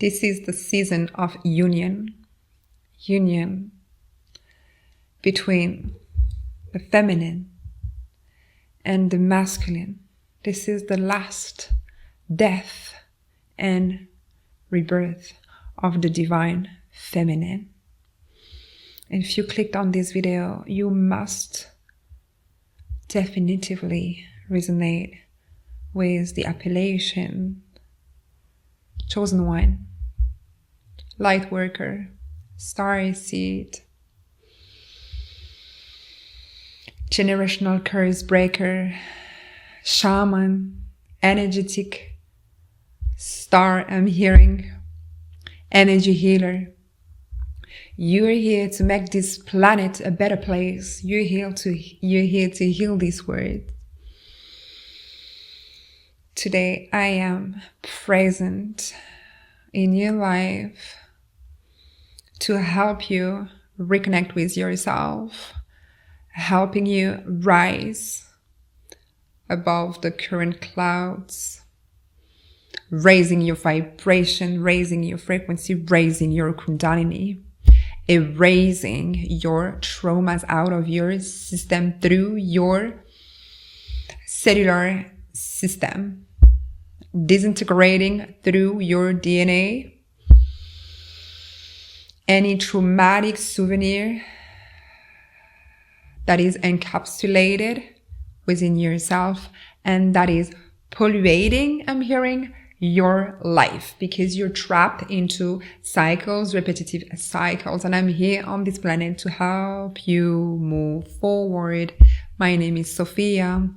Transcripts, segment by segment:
This is the season of union between the feminine and the masculine. This is the last death and rebirth of the divine feminine. And if you clicked on this video, you must definitively resonate with the appellation chosen one, light worker, starry seed, generational curse breaker, shaman, energetic star I'm hearing, energy healer. You're here to make this planet a better place. You're here to heal this world. Today I am present in your life to help you reconnect with yourself, helping you rise above the current clouds, raising your vibration, raising your frequency, raising your kundalini, erasing your traumas out of your system through your cellular system, disintegrating through your DNA any traumatic souvenir that is encapsulated within yourself and that is polluting, I'm hearing, your life, because you're trapped into cycles, repetitive cycles, and I'm here on this planet to help you move forward. My name is Sophia,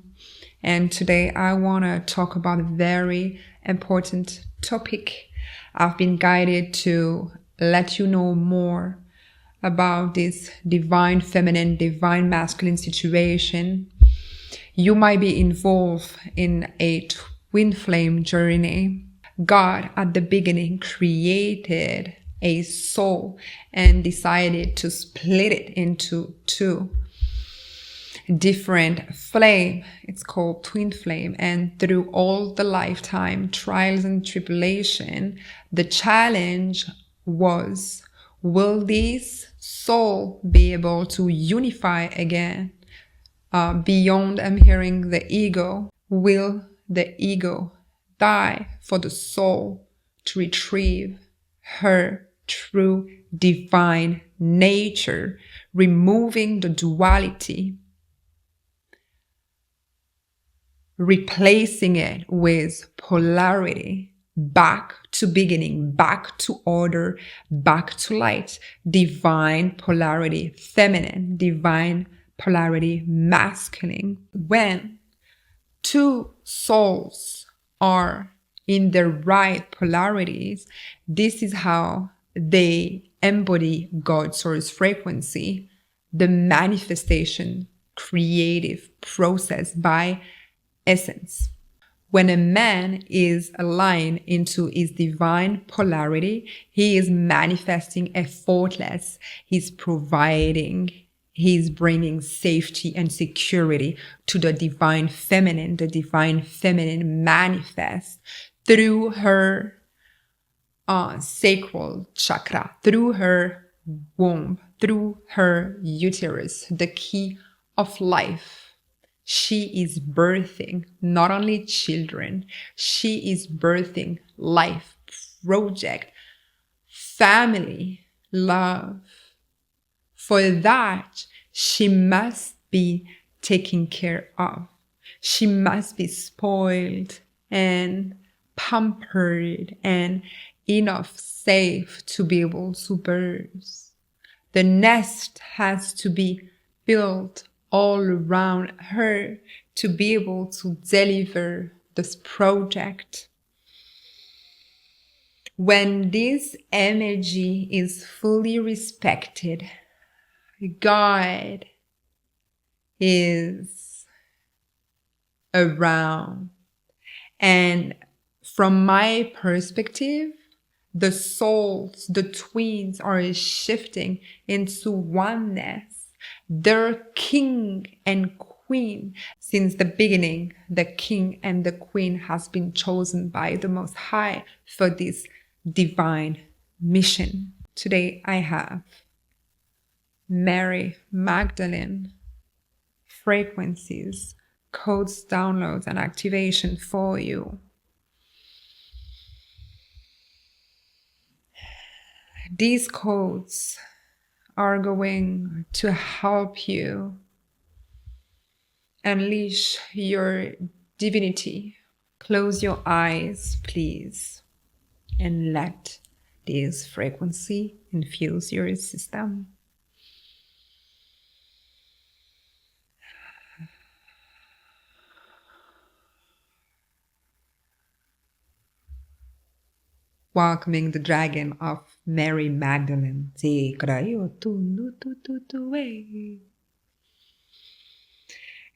and today I want to talk about a very important topic. I've been guided to let you know more about this divine feminine, divine masculine situation. You might be involved in a twin flame journey. God at the beginning created a soul and decided to split it into two different flame. It's called twin flame. And through all the lifetime trials and tribulation, the challenge was, will this soul be able to unify again beyond, I'm hearing, the ego? Will the ego die for the soul to retrieve her true divine nature, removing the duality, replacing it with polarity, back to beginning, back to order, back to light, divine polarity feminine, divine polarity masculine. When two souls are in the right polarities, this is how they embody God's source frequency, the manifestation, creative process by essence. When a man is aligned into his divine polarity, he is manifesting effortless, he's providing, he's bringing safety and security to the divine feminine. The divine feminine manifests through her sacral chakra, through her womb, through her uterus, the key of life. She is birthing not only children, she is birthing life, project, family, love. For that, she must be taken care of. She must be spoiled and pampered and enough safe to be able to birth. The nest has to be built all around her to be able to deliver this project. When this energy is fully respected, God is around. And from my perspective, the souls, the twins are shifting into oneness. Their king and queen. Since the beginning, the king and the queen has been chosen by the Most High for this divine mission. Today I have Mary Magdalene frequencies, codes, downloads, and activation for you. These codes are going to help you unleash your divinity. Close your eyes, please, and let this frequency infuse your system. Welcoming the dragon of Mary Magdalene. No, no, to wait.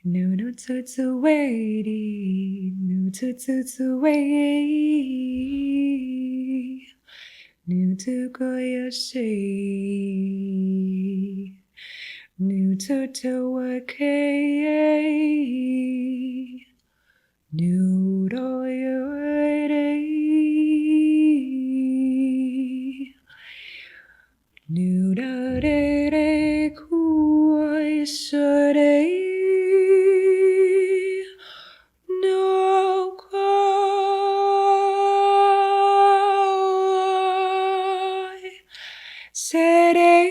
No, to wait. No, to go your shade. No, to work. No, do you Nu da de de kuai sare no kai sare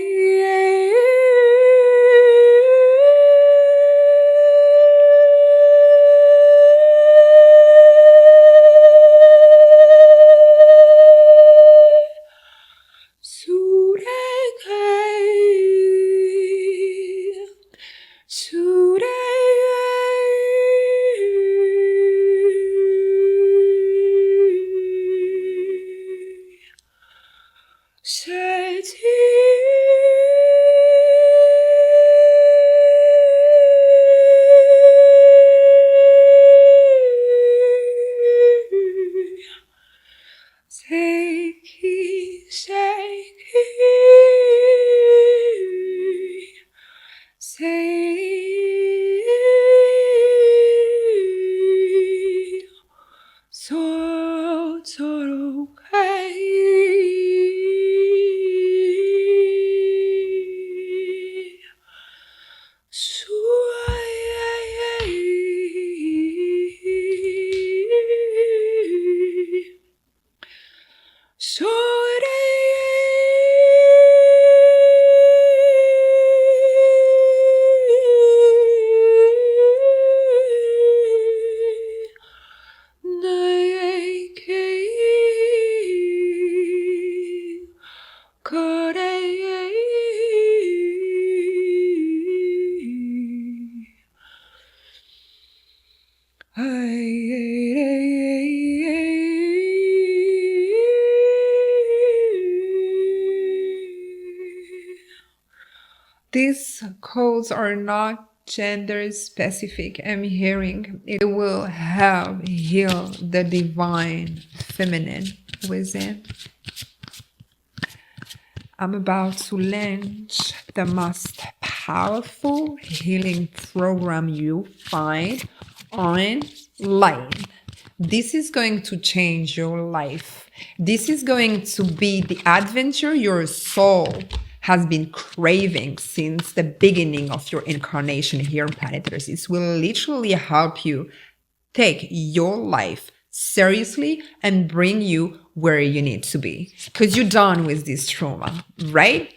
These codes are not gender specific. I'm hearing it will help heal the divine feminine within. I'm about to launch the most powerful healing program you find online. This is going to change your life. This is going to be the adventure your soul has been craving since the beginning of your incarnation here on planet Earth. This will literally help you take your life seriously and bring you where you need to be. Because you're done with this trauma, right?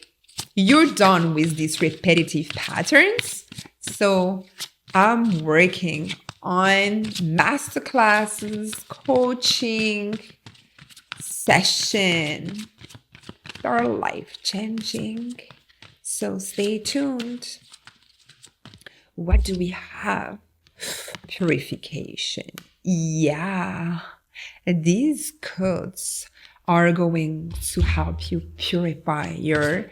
You're done with these repetitive patterns. So I'm working on masterclasses, coaching, session. Are life-changing. So stay tuned. What do we have? Purification. Yeah. These codes are going to help you purify your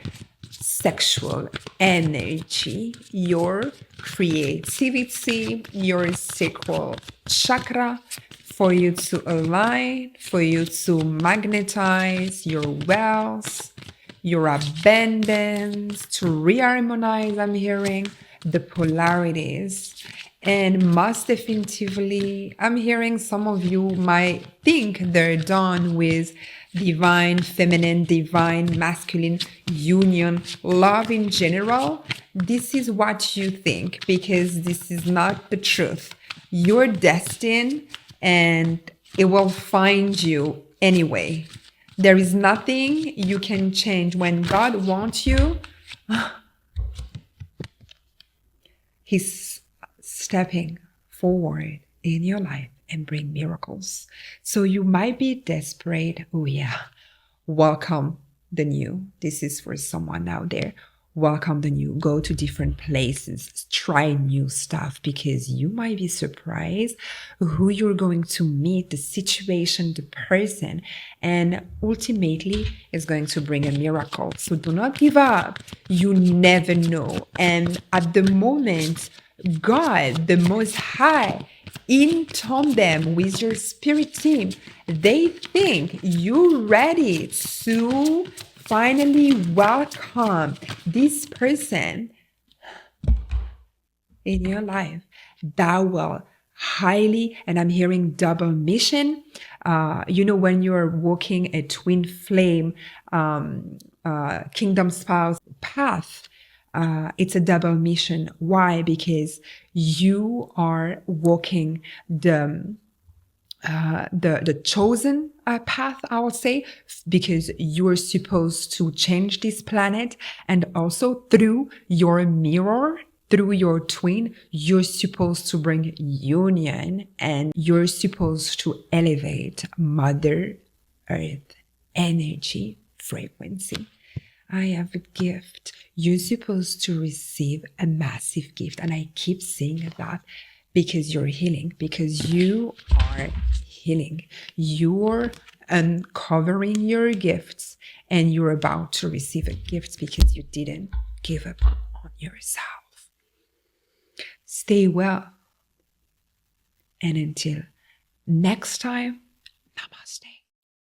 sexual energy, your creativity, your sacral chakra, for you to align, for you to magnetize your wealth, your abundance, to reharmonize, I'm hearing, the polarities, And most definitively, I'm hearing some of you might think they're done with divine feminine, divine masculine union, love in general. This is what you think, because this is not the truth. You're destined and it will find you anyway. There is nothing you can change. When God wants you, He's stepping forward in your life and bring miracles. So you might be desperate. Oh yeah. Welcome the new. This is for someone out there. Welcome the new. Go to different places. Try new stuff, because you might be surprised who you're going to meet, the situation, the person, and ultimately is going to bring a miracle. So do not give up. You never know. And at the moment, God, the Most High, in tandem with your spirit team, they think you're ready to finally welcome this person in your life that will highly, and I'm hearing double mission. When you're walking a twin flame kingdom spouse path, it's a double mission. Why? Because you are walking the chosen path, I would say, because you're supposed to change this planet, and also through your mirror, through your twin, you're supposed to bring union, and you're supposed to elevate Mother Earth energy frequency. I have a gift. You're supposed to receive a massive gift. And I keep saying that because you're healing, because you are healing. You're uncovering your gifts, and you're about to receive a gift because you didn't give up on yourself. Stay well. And until next time, namaste.